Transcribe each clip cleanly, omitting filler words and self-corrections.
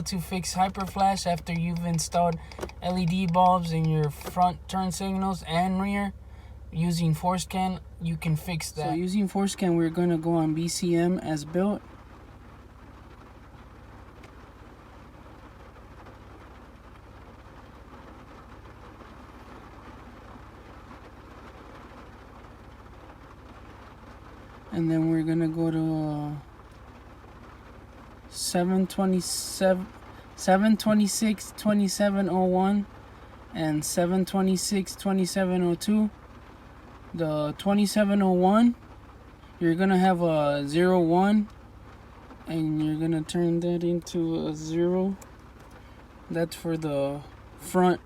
to fix hyperflash after you've installed LED bulbs in your front turn signals and rear using Forscan. You can fix that. So using Forscan, we're going to go on BCM as built. And then we're going to go to 726-2701 and 726-2702. The 2701, you're gonna have a 01 and you're gonna turn that into a 0. That's for the front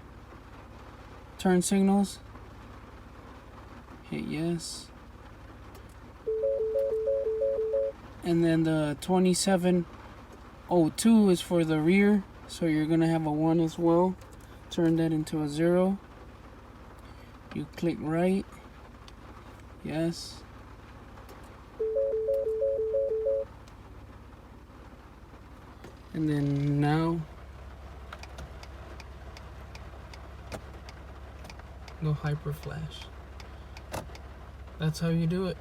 turn signals. Hit yes. And then the 2702 is for the rear, so you're gonna have a 1 as well. Turn that into a 0. You click right. Yes. And then now go hyper flash. That's how you do it.